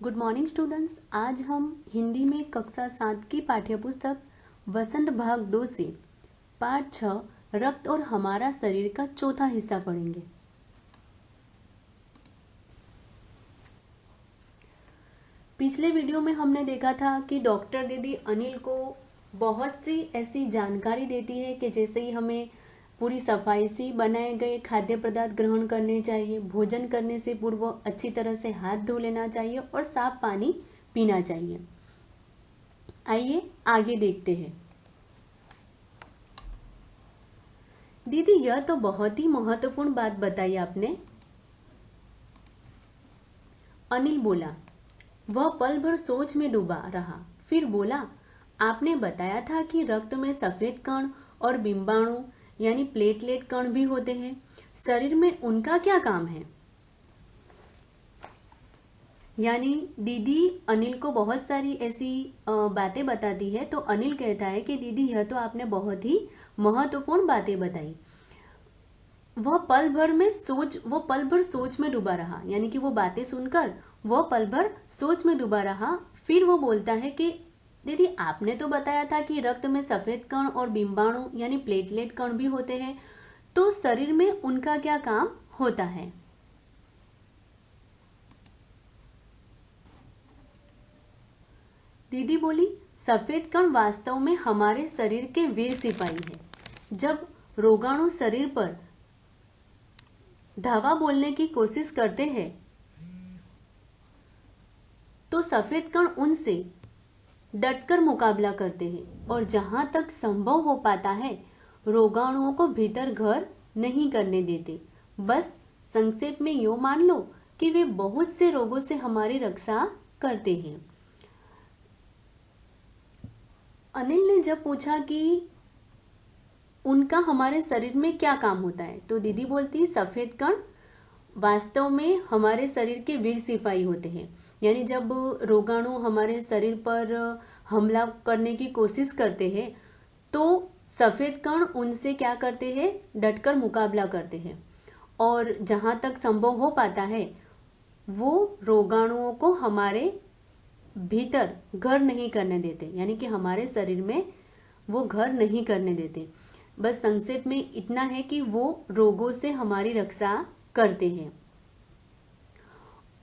Good morning students. आज हम हिंदी में कक्षा 7 की पाठ्यपुस्तक वसंत भाग 2 से पाठ 6 रक्त और हमारा शरीर का चौथा हिस्सा पढ़ेंगे। पिछले वीडियो में हमने देखा था कि डॉक्टर दीदी अनिल को बहुत सी ऐसी जानकारी देती है कि जैसे ही हमें पूरी सफाई से बनाए गए खाद्य पदार्थ ग्रहण करने चाहिए, भोजन करने से पूर्व अच्छी तरह से हाथ धो लेना चाहिए और साफ पानी पीना चाहिए। आइए आगे देखते हैं। दीदी, यह तो बहुत ही महत्वपूर्ण बात बताई आपने। अनिल बोला। वह पल भर सोच में डूबा रहा, फिर बोला, आपने बताया था कि रक्त में सफेद कण और बिंबाणु यानी प्लेटलेट कण भी होते हैं। शरीर में उनका क्या काम है? यानी दीदी अनिल को बहुत सारी ऐसी बातें बताती है, तो अनिल कहता है कि दीदी यह तो आपने बहुत ही महत्वपूर्ण बातें बताई। वह पल भर सोच में डूबा रहा, यानी कि वो बातें सुनकर वह पल भर सोच में डूबा रहा। फिर वो बोलता है कि दीदी आपने तो बताया था कि रक्त में सफेद कण और बिंबाणु यानी प्लेटलेट कण भी होते हैं, तो शरीर में उनका क्या काम होता है? दीदी बोली, सफेद कण वास्तव में हमारे शरीर के वीर सिपाही है। जब रोगाणु शरीर पर धावा बोलने की कोशिश करते हैं तो सफेद कण उनसे डटकर मुकाबला करते हैं और जहां तक संभव हो पाता है रोगाणुओं को भीतर घर नहीं करने देते। बस संक्षेप में यूं मान लो कि वे बहुत से रोगों से हमारी रक्षा करते हैं। अनिल ने जब पूछा कि उनका हमारे शरीर में क्या काम होता है, तो दीदी बोलती, सफेद कण वास्तव में हमारे शरीर के वीर सिपाही होते हैं। यानी जब रोगाणु हमारे शरीर पर हमला करने की कोशिश करते हैं तो सफेद कण उनसे क्या करते हैं? डटकर मुकाबला करते हैं और जहां तक संभव हो पाता है वो रोगाणुओं को हमारे भीतर घर नहीं करने देते, यानी कि हमारे शरीर में वो घर नहीं करने देते। बस संक्षेप में इतना है कि वो रोगों से हमारी रक्षा करते हैं।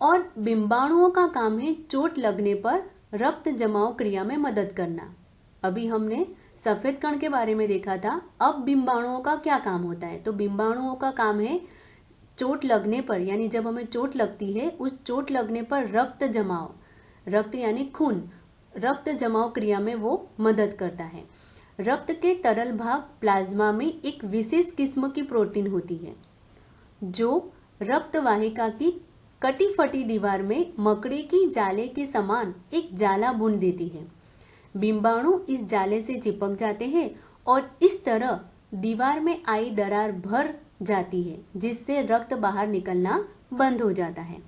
और बिंबाणुओं का काम है चोट लगने पर रक्त जमाव क्रिया में मदद करना। अभी हमने सफेद कण के बारे में देखा था, अब बिंबाणुओं का क्या काम होता है? तो बिंबाणुओं का काम है चोट लगने पर, यानी जब हमें चोट लगती है उस चोट लगने पर रक्त जमाव, रक्त यानी खून, रक्त जमाव क्रिया में वो मदद करता है। रक्त के तरल भाग प्लाज्मा में एक विशेष किस्म की प्रोटीन होती है जो रक्त वाहिका की कटी फटी दीवार में मकड़ी की जाले के समान एक जाला बुन देती है। बिंबाणु इस जाले से चिपक जाते हैं और इस तरह दीवार में आई दरार भर जाती है जिससे रक्त बाहर निकलना बंद हो जाता है।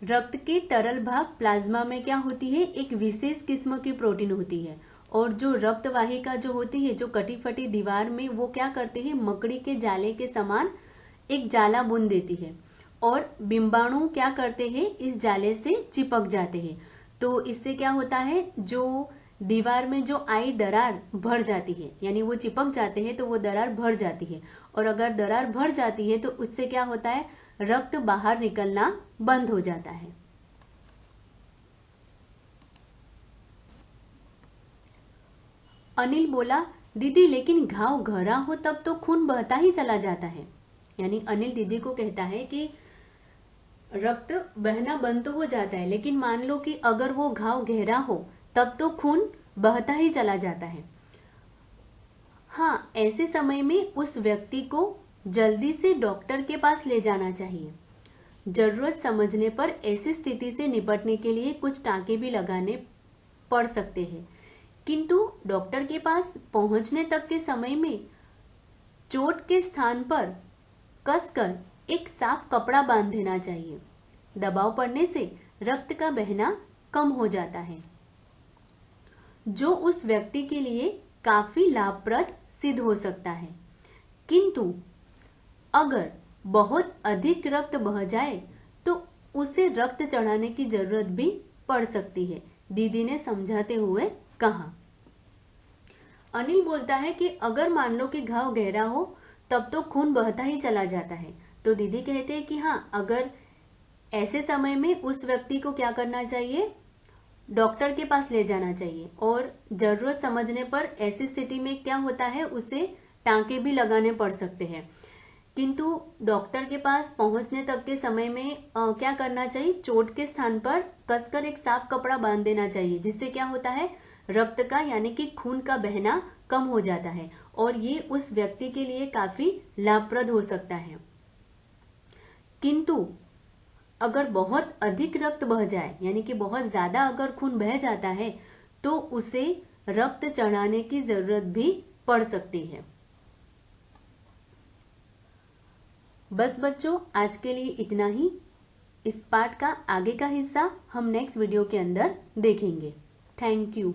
रक्त के तरल भाग प्लाज्मा में क्या होती है? एक विशेष किस्म की प्रोटीन होती है और जो रक्त वाहिका जो होती है, जो कटी फटी दीवार में, वो क्या करते हैं? मकड़ी के जाले के समान एक जाला बुन देती है और बिंबाणु क्या करते हैं? इस जाले से चिपक जाते हैं। तो इससे क्या होता है? जो दीवार में जो आई दरार भर जाती है, यानी वो चिपक जाते हैं तो वो दरार भर जाती है और अगर दरार भर जाती है तो उससे क्या होता है? रक्त बाहर निकलना बंद हो जाता है। अनिल बोला, दीदी लेकिन घाव गहरा हो तब तो खून बहता ही चला जाता है। यानी अनिल दीदी को कहता है कि रक्त बहना बंद तो हो जाता है, लेकिन मान लो कि अगर वो घाव गहरा हो तब तो खून बहता ही चला जाता है। हाँ, ऐसे समय में उस व्यक्ति को जल्दी से डॉक्टर के पास ले जाना चाहिए। जरूरत समझने पर ऐसी स्थिति से निपटने के लिए कुछ टाँके भी लगाने पड़ सकते हैं, किंतु डॉक्टर के पास पहुंचने तक के समय में चोट के स्थान पर कसकर एक साफ कपड़ा बांध देना चाहिए। दबाव पड़ने से रक्त का बहना कम हो जाता है, जो उस व्यक्ति के लिए काफी लाभप्रद सिद्ध हो सकता है। किंतु अगर बहुत अधिक रक्त बह जाए तो उसे रक्त चढ़ाने की जरूरत भी पड़ सकती है, दीदी ने समझाते हुए कहा। अनिल बोलता है कि अगर मान लो कि घाव गहरा हो तब तो खून बहता ही चला जाता है। तो दीदी कहते हैं कि हाँ, अगर ऐसे समय में उस व्यक्ति को क्या करना चाहिए, डॉक्टर के पास ले जाना चाहिए, और जरूरत समझने पर ऐसी स्थिति में क्या होता है, उसे टांके भी लगाने पड़ सकते हैं। किंतु डॉक्टर के पास पहुंचने तक के समय में क्या करना चाहिए, चोट के स्थान पर कसकर एक साफ कपड़ा बांध देना चाहिए, जिससे क्या होता है, रक्त का यानी कि खून का बहना कम हो जाता है और ये उस व्यक्ति के लिए काफी लाभप्रद हो सकता है। किंतु अगर बहुत अधिक रक्त बह जाए, यानी कि बहुत ज्यादा अगर खून बह जाता है, तो उसे रक्त चढ़ाने की जरूरत भी पड़ सकती है। बस बच्चों, आज के लिए इतना ही। इस पाठ का आगे का हिस्सा हम नेक्स्ट वीडियो के अंदर देखेंगे। Thank you.